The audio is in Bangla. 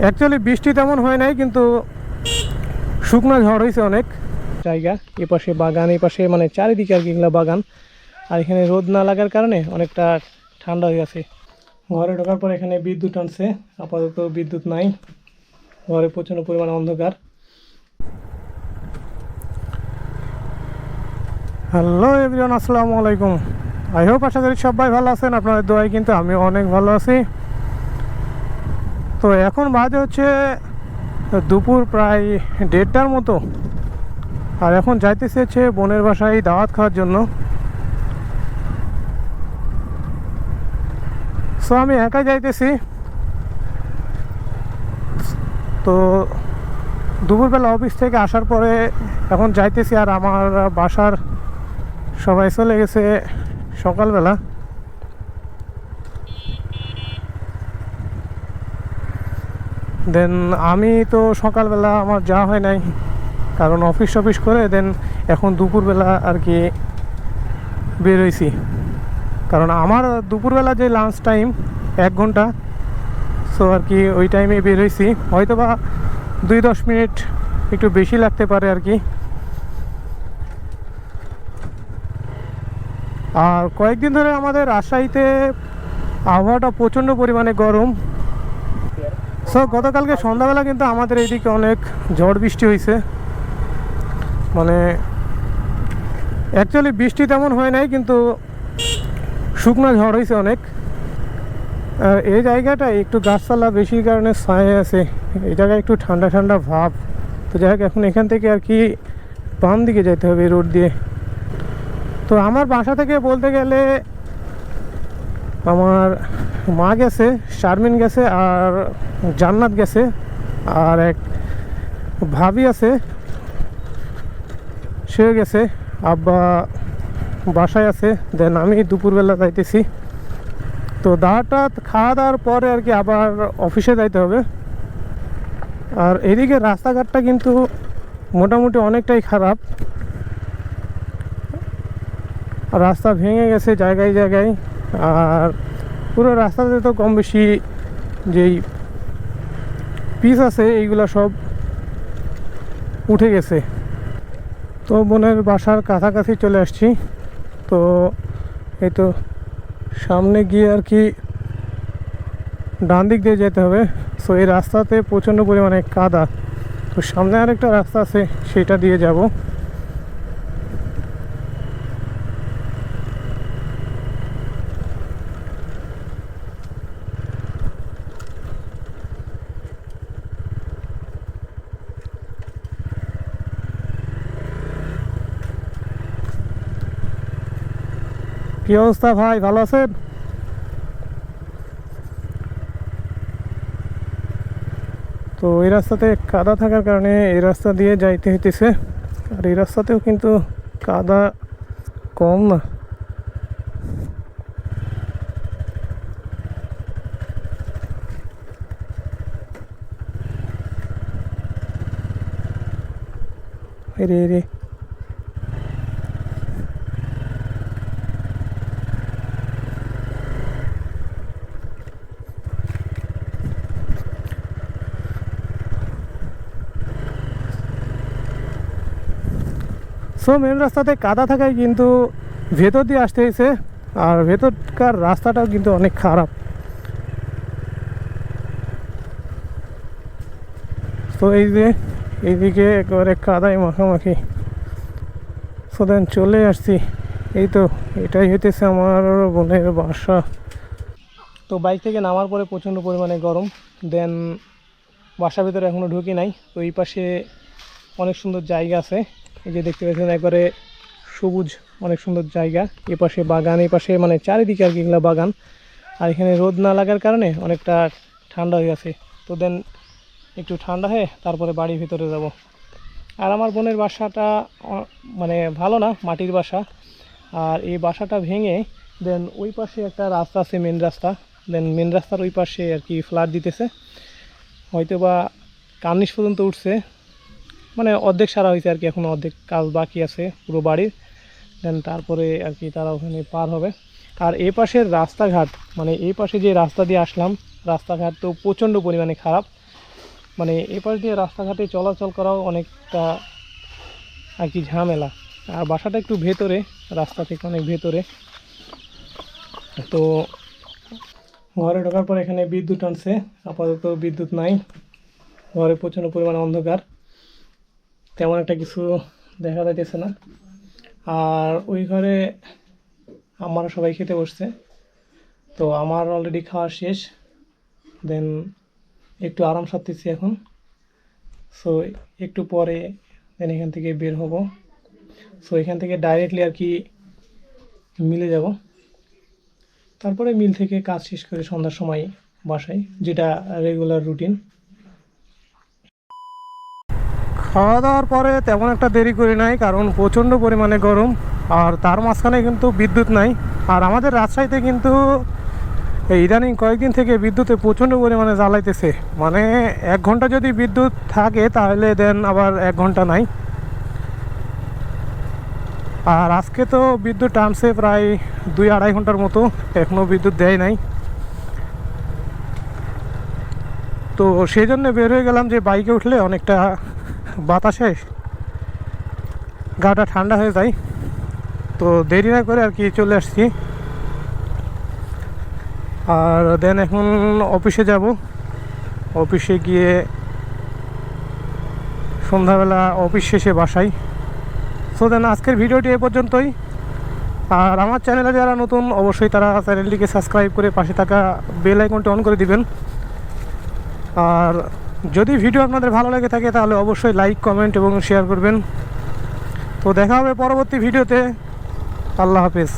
অ্যাকচুয়ালি বৃষ্টি তেমন হয় নাই, কিন্তু শুকনো ঝড় হয়েছে অনেক জায়গা। এ পাশে বাগান, এই পাশে মানে চারিদিকে আর কি এগুলো বাগান। আর এখানে রোদ না লাগার কারণে অনেকটা ঠান্ডা হয়ে গেছে। ঘরে ঢোকার পর এখানে বিদ্যুৎ আনছে, আপাতত বিদ্যুৎ নাই, ঘরে প্রচণ্ড পরিমাণে অন্ধকার। হ্যালো এভরিওয়ান, আসসালামু আলাইকুম। আই হোপ আশা করি সবাই ভালো আছেন, আপনাদের দোয়ায় কিন্তু আমিও অনেক ভালো আছি। তো এখন বাজে হচ্ছে দুপুর প্রায় 1:30টার মতো। আর এখন যাইতেছে হচ্ছে বোনের বাসায় দাওয়াত খাওয়ার জন্য। সো আমি একাই যাইতেছি। তো দুপুরবেলা অফিস থেকে আসার পরে এখন যাইতেছি, আর আমার বাসার সবাই চলে গেছে সকালবেলা। দেন আমি তো সকালবেলা আমার যাওয়া হয় নাই, কারণ অফিস করে দেন এখন দুপুরবেলা আর কি বের হয়েছি। কারণ আমার দুপুরবেলা যে লাঞ্চ টাইম 1 ঘন্টা, সো আর কি ওই টাইমে বের হয়েছি। হয়তো বা 2-10 মিনিট একটু বেশি লাগতে পারে আর কি। আর কয়েকদিন ধরে আমাদের রাজশাহীতে আবহাওয়াটা প্রচণ্ড পরিমাণে গরম। সো গতকালকে সন্ধ্যাবেলা কিন্তু আমাদের এইদিকে অনেক ঝড় বৃষ্টি হয়েছে। মানে অ্যাকচুয়ালি বৃষ্টি তেমন হয় নাই, কিন্তু শুকনো ঝড় হয়েছে অনেক। আর এই জায়গাটা একটু গাছপালা বেশির কারণে ছায়া আছে, এই জায়গায় একটু ঠান্ডা ঠান্ডা ভাব। তো যাই হোক, এখন এখান থেকে আর কি বাম দিকে যেতে হবে রোড দিয়ে। তো আমার বাসা থেকে বলতে গেলে আমার মা গেছে, শারমিন গেছে, আর জান্নাত গেছে, আর এক ভাবি আছে সে গেছে, আব্বা বাসায় আছে। দেন আমি দুপুরবেলা যাইতেছি। তো দাওয়াটা খাওয়া দাওয়ার পরে আর কি আবার অফিসে যাইতে হবে। আর এদিকে রাস্তাঘাটটা কিন্তু মোটামুটি অনেকটাই খারাপ, রাস্তা ভেঙে গেছে জায়গায় জায়গায়। আর পুরো রাস্তাতে তো কম বেশি যেই পিচ আছে এইগুলো সব উঠে গেছে। তো বোনের বাসার কাছাকাছি চলে আসছি। তো এই তো সামনে গিয়ে আর কি ডান দিক দিয়ে যেতে হবে। সো এই রাস্তাতে প্রচণ্ড পরিমাণে কাদা। তো সামনে আরেকটা রাস্তা আছে, সেটা দিয়ে যাব। কি অবস্থা ভাই, ভালো আছেন? তো এই রাস্তাতে কাদা থাকার কারণে এই রাস্তা দিয়ে যাইতে হইতেছে। আর এই রাস্তাতেও কিন্তু কাদা কম না। রে রে সো মেন রাস্তাতে কাদা থাকায় কিন্তু ভেতর দিয়ে আসতে হয়েছে। আর ভেতরকার রাস্তাটাও কিন্তু অনেক খারাপ। তো এই যে এইদিকে একেবারে কাদায় মাখামাখি। সো দেন চলে আসছি। এই তো এটাই হইতেছে আমার বোনের বাসা। তো বাইক থেকে নামার পরে প্রচণ্ড পরিমাণে গরম। দেন বাসার ভিতরে এখনও ঢুকি নাই। তো এই পাশে অনেক সুন্দর জায়গা আছে, এই যে দেখতে পাচ্ছেন একবারে সবুজ, অনেক সুন্দর জায়গা। এ পাশে বাগান, এই পাশে মানে চারিদিকে আর কি এগুলো বাগান। আর এখানে রোদ না লাগার কারণে অনেকটা ঠান্ডা হয়ে গেছে। তো দেন একটু ঠান্ডা হয়ে তারপরে বাড়ির ভিতরে যাব। আর আমার বোনের বাসাটা মানে ভালো না, মাটির বাসা। আর এই বাসাটা ভেঙে দেন ওই পাশে একটা রাস্তা আছে, মেন রাস্তা। দেন মেন রাস্তার ওই পাশে আর কি ফ্ল্যাট দিতেছে, হয়তো বা কার্নিশ পর্যন্ত উঠছে, মানে অর্ধেক সারা হয়েছে আর কি, এখন অর্ধেক কাজ বাকি আছে পুরো বাড়ির। দেন তারপরে আর কি তারা ওখানে পার হবে। আর এই পাশের রাস্তাঘাট, মানে এই পাশে যে রাস্তা দিয়ে আসলাম, রাস্তাঘাট তো প্রচণ্ড পরিমাণে খারাপ। মানে এপাশ দিয়ে রাস্তাঘাটে চলাচল করাও অনেকটা আর কি ঝামেলা। আর বাসাটা একটু ভেতরে, রাস্তা থেকে অনেক ভেতরে। তো ঘরে ঢোকার পর এখানে বিদ্যুৎ আনছে, আপাতত বিদ্যুৎ নাই, ঘরে প্রচণ্ড পরিমাণে অন্ধকার, তেমন একটা কিছু দেখা যাইতেছে না। আর ওই ঘরে আমরা সবাই খেতে বসছে, তো আমার অলরেডি খাওয়া শেষ, দেন একটু আরাম সারতেছি এখন। সো একটু পরে দেন এখান থেকে বের হব। সো এখান থেকে ডাইরেক্টলি আর কি মিলে যাব, তারপরে মিল থেকে কাজ শেষ করে সন্ধ্যার সময় বাসায়, যেটা রেগুলার রুটিন। খাওয়া দাওয়ার পরে তেমন একটা দেরি করি নাই, কারণ প্রচণ্ড পরিমাণে গরম, আর তার মাঝখানে কিন্তু বিদ্যুৎ নাই। আর আমাদের রাজশাহীতে কিন্তু এই ইদানিং কয়েকদিন থেকে বিদ্যুতে প্রচণ্ড পরিমাণে জ্বালাইতেছে, মানে 1 ঘন্টা যদি বিদ্যুৎ থাকে তাহলে দেন আবার 1 ঘন্টা নাই। আর আজকে তো বিদ্যুৎ টানছে প্রায় 2-2.5 ঘন্টার মতো, এখনও বিদ্যুৎ দেয় নাই। তো সেই জন্য বের হয়ে গেলাম যে বাইকে উঠলে অনেকটা বাতাসে গাটা ঠান্ডা হয়ে যায়। তো দেরি না করে আর কি চলে আসছি। আর দেন এখন অফিসে যাব, অফিসে গিয়ে সন্ধ্যাবেলা অফিস শেষে বাসায়। সো দেন আজকের ভিডিওটি এ পর্যন্তই। আর আমার চ্যানেলে যারা নতুন অবশ্যই তারা চ্যানেলটিকে সাবস্ক্রাইব করে পাশে থাকা বেল আইকনটি অন করে দিবেন। আর যদি ভিডিও আপনাদের ভালো লেগে থাকে তাহলে অবশ্যই লাইক, কমেন্ট এবং শেয়ার করবেন। তো দেখা হবে পরবর্তী ভিডিওতে। আল্লাহ হাফেজ।